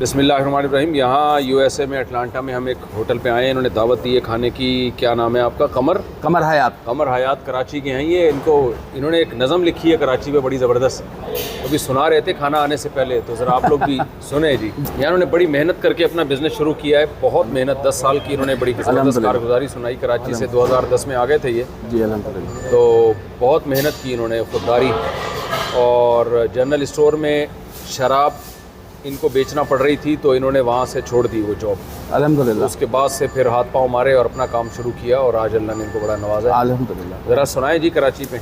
بسم اللہ الرحمن الرحیم. یہاں یو ایس اے میں اٹلانٹا میں ہم ایک ہوٹل پہ آئے ہیں. انہوں نے دعوت دی ہے کھانے کی. کیا نام ہے آپ کا؟ قمر حیات. قمر حیات کراچی کے ہیں یہ. انہوں نے ایک نظم لکھی ہے کراچی پہ بڑی زبردست. ابھی سنا رہے تھے کھانا آنے سے پہلے, تو ذرا آپ لوگ بھی سنیں جی. یہاں انہوں نے بڑی محنت کر کے اپنا بزنس شروع کیا ہے. بہت محنت, 10 سال کی انہوں نے بڑی زبردست کارگزاری سنائی. کراچی سے 2010 میں آ گئے تھے یہ. جی الحمدللہ. تو بہت محنت کی انہوں نے, خودداری. اور جنرل اسٹور میں شراب ان کو بیچنا پڑ رہی تھی تو انہوں نے وہاں سے چھوڑ دی وہ جاب الحمدللہ. اس کے بعد سے پھر ہاتھ پاؤں مارے اور اپنا کام شروع کیا, اور آج اللہ نے ان کو بڑا نوازا. الحمدللہ. ذرا سنائیں جی کراچی پہ.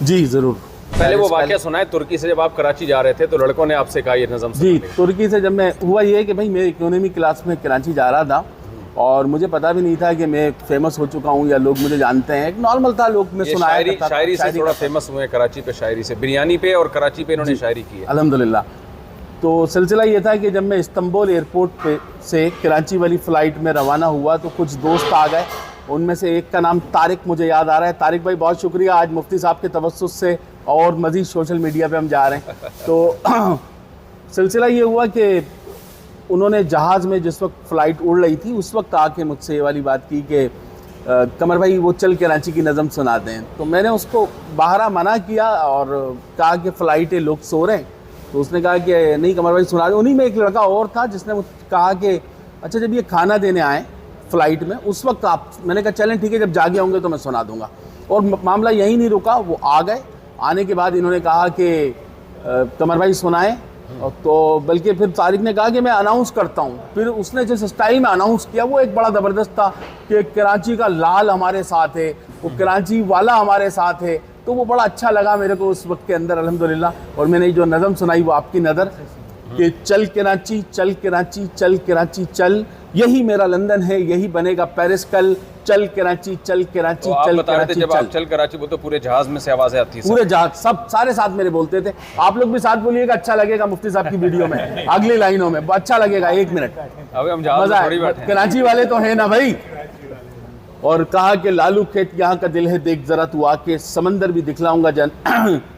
جی ضرور. پہلے وہ واقعہ سنائیں. ترکی سے جب آپ کراچی جا رہے تھے تو لڑکوں نے آپ سے کہا یہ نظم جی ترکی سے جب میں ہوا یہ کہ بھائی میں اکانومی کلاس میں کراچی جا رہا تھا اور مجھے پتا بھی نہیں تھا کہ میں فیمس ہو چکا ہوں یا لوگ مجھے جانتے ہیں. ایک نارمل تھا, لوگ میں سنایا. شاعری سے تھوڑا فیمس ہوئے کراچی پہ, شاعری سے, بریانی پہ اور کراچی پہ انہوں نے شاعری کی ہے. الحمدللہ. تو سلسلہ یہ تھا کہ جب میں استنبول ایئرپورٹ پہ سے کراچی والی فلائٹ میں روانہ ہوا تو کچھ دوست آ گئے. ان میں سے ایک کا نام طارق مجھے یاد آ رہا ہے. طارق بھائی بہت شکریہ, آج مفتی صاحب کے توسط سے اور مزید سوشل میڈیا پہ ہم جا رہے ہیں. تو سلسلہ یہ ہوا کہ انہوں نے جہاز میں جس وقت فلائٹ اڑ رہی تھی اس وقت آ کے مجھ سے یہ والی بات کی کہ قمر بھائی وہ چل کراچی کی نظم سنا دیں. تو میں نے اس کو باہر منع کیا اور کہا کہ فلائٹیں لوگ سو رہے ہیں. تو اس نے کہا کہ نہیں قمر بھائی سنا دیں. انہی میں ایک لڑکا اور تھا جس نے کہا کہ اچھا جب یہ کھانا دینے آئیں فلائٹ میں اس وقت آپ, میں نے کہا چلیں ٹھیک ہے جب جاگے ہوں گے تو میں سنا دوں گا. اور معاملہ یہی نہیں رکا, وہ آ گئے. آنے کے بعد انہوں نے کہا کہ قمر بھائی سنائیں. تو بلکہ پھر طارق نے کہا کہ میں اناؤنس کرتا ہوں. پھر اس نے جس اسٹائل میں اناؤنس کیا وہ ایک بڑا زبردست تھا کہ کراچی کا لال ہمارے ساتھ ہے, وہ کراچی والا ہمارے ساتھ ہے. تو وہ بڑا اچھا لگا میرے کو اس وقت کے اندر الحمدللہ. اور میں نے جو نظم سنائی وہ آپ کی نظر کہ چل کراچی چل کراچی چل کراچی چل, یہی میرا لندن ہے یہی بنے گا پیرس کل. چل کراچی چل کراچی چل کراچی. جب آپ چل کراچی بولتے پورے جہاز میں سے آوازیں آتی ہیں, پورے جہاز سب سارے ساتھ میرے بولتے تھے. آپ لوگ بھی ساتھ بولیے گا, اچھا لگے گا مفتی صاحب کی ویڈیو میں اگلی لائنوں میں, اچھا لگے گا. 1 منٹ مزہ ہے, کراچی والے تو ہیں نا بھائی. اور کہا کہ لالو کھیت یہاں کا دل ہے دیکھ ذرا تو آ کے, سمندر بھی دکھلاؤں گا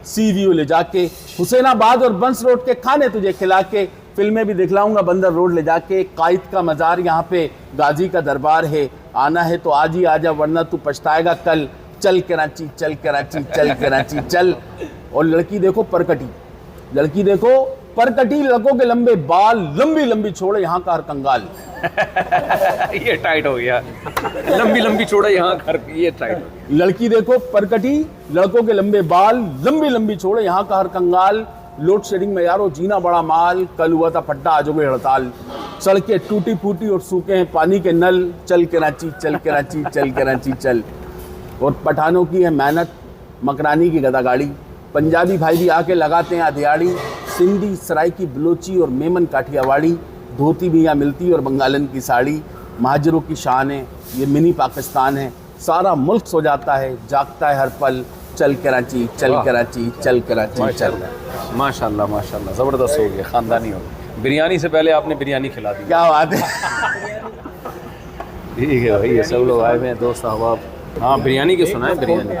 سی ویو لے جا کے, حسین آباد اور بنس روڈ کے کھانے تجھے کھلا کے, فلمیں بھی دکھلاؤں گا بندر روڈ لے جا کے. قائد کا مزار یہاں پہ غازی کا دربار ہے, آنا ہے تو آج ہی آجا ورنہ تو پچھتائے گا کل. چل کراچی چل کراچی چل کراچی چل. اور لڑکی دیکھو پرکٹی, لڑکی دیکھو پرکٹی, لڑکوں کے لمبے بال, لمبی لمبی چھوڑے یہاں کا ہر کنگال. یہ ٹائٹ ہو گیا, لمبی لمبی چھوڑے یہاں کا, یہ ٹائٹ ہو گیا. لڑکی دیکھو پرکٹی, لڑکوں کے لمبے بال, لمبی لمبی چھوڑے یہاں کا ہر کنگال. لوڈ شیڈنگ میں یارو جینا بڑا مال, کل ہوا تھا پھٹا آج ہو گئی ہڑتال. سڑکیں ٹوٹی پھوٹی اور سوکھے ہیں پانی کے نل. چل کراچی چل کراچی چل کراچی چل. اور پٹھانوں کی ہے محنت, مکرانی کی گدا گاڑی, پنجابی بھائی بھی آ کے لگاتے ہیں دیہڑی. سندھی سرائکی بلوچی اور میمن کاٹھیا واڑی, دھوتی بھی یہاں ملتی اور بنگالن کی ساڑی. مہاجروں کی شان ہے یہ منی پاکستان ہے, سارا ملک سو جاتا ہے جاگتا ہے ہر پل. چل کراچی چل کراچی چل کراچی چل. ماشاء اللہ ماشاء اللہ, زبردست ہو گیا, خاندانی ہو گیا. بریانی سے پہلے آپ نے بریانی کھلا دی. کیا بات ہے. ٹھیک ہے بھائی, یہ سب لوگ آئے ہوئے ہیں دوست احباب. ہاں بریانی کی سنائیں. بریانی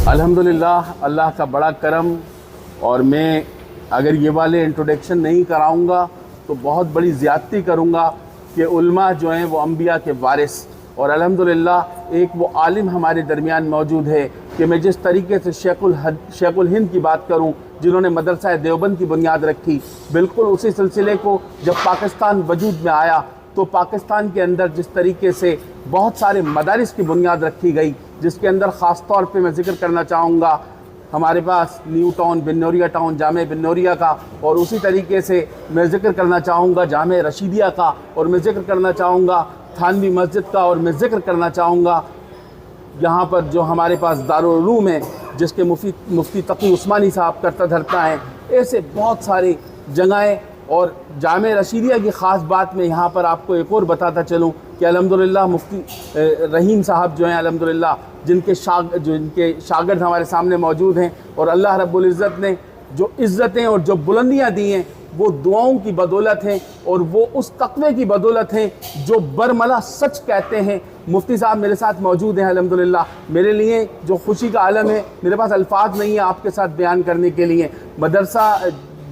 الحمدللہ اللہ کا بڑا کرم. اور میں اگر یہ والے انٹروڈکشن نہیں کراؤں گا تو بہت بڑی زیادتی کروں گا کہ علماء جو ہیں وہ انبیاء کے وارث, اور الحمدللہ ایک وہ عالم ہمارے درمیان موجود ہے کہ میں جس طریقے سے شیخ الہند کی بات کروں جنہوں نے مدرسہ دیوبند کی بنیاد رکھی, بالکل اسی سلسلے کو جب پاکستان وجود میں آیا تو پاکستان کے اندر جس طریقے سے بہت سارے مدارس کی بنیاد رکھی گئی, جس کے اندر خاص طور پہ میں ذکر کرنا چاہوں گا ہمارے پاس نیو ٹاؤن بن نوریا ٹاؤن جامع بن نوریا کا, اور اسی طریقے سے میں ذکر کرنا چاہوں گا جامع رشیدیہ کا, اور میں ذکر کرنا چاہوں گا تھانوی مسجد کا, اور میں ذکر کرنا چاہوں گا یہاں پر جو ہمارے پاس دارالعلوم ہے جس کے مفتی تقی عثمانی صاحب کرتا دھرتا ہیں. ایسے بہت ساری جگہیں. اور جامع رشیدیہ کی خاص بات میں یہاں پر آپ کو ایک اور بتاتا چلوں کہ الحمدللہ مفتی رحیم صاحب جو ہیں الحمدللہ جن کے شاگرد ہمارے سامنے موجود ہیں, اور اللہ رب العزت نے جو عزتیں اور جو بلندیاں دی ہیں وہ دعاؤں کی بدولت ہیں, اور وہ اس تقوی کی بدولت ہیں جو برملا سچ کہتے ہیں. مفتی صاحب میرے ساتھ موجود ہیں الحمدللہ. میرے لیے جو خوشی کا عالم ہے, میرے پاس الفاظ نہیں ہیں آپ کے ساتھ بیان کرنے کے لیے. مدرسہ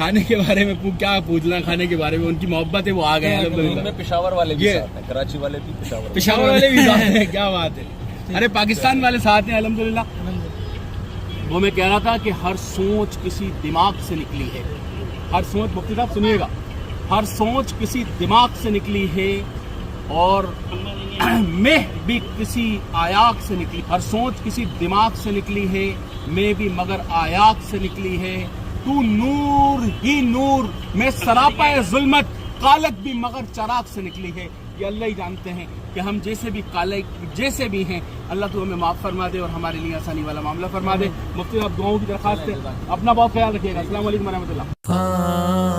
کھانے کے بارے میں کیا پوچھنا، کھانے کے بارے میں ان کی محبت ہے، وہ آ گئے الحمدللہ۔ میں پشاور والے بھی یہ- ساتھ ہیں، کراچی والے بھی پشاور والے بھی ساتھ ہیں، کیا بات ہے، ارے پاکستان والے ساتھ ہیں الحمدللہ۔ وہ میں کہہ رہا تھا کہ ہر سوچ کسی دماغ سے نکلی ہے، ہر سوچ، مفتی صاحب سنیے گا، ہر سوچ کسی دماغ سے نکلی ہے اور میں بھی کسی آیات سے نکلی، ہر سوچ کسی دماغ سے نکلی ہے، میں بھی مگر آیات سے نکلی ہے، تو نور ہی نور میں سراپا ظلمت، قالت بھی مگر چراغ سے نکلی ہے۔ یہ اللہ ہی جانتے ہیں کہ ہم جیسے بھی کالے جیسے بھی ہیں، اللہ تو ہمیں معاف فرما دے اور ہمارے لیے آسانی والا معاملہ فرما دے۔ مفتی صاحب دعاؤں کی درخواست ہے، اپنا بہت خیال رکھیے گا۔ السلام علیکم ورحمۃ اللہ۔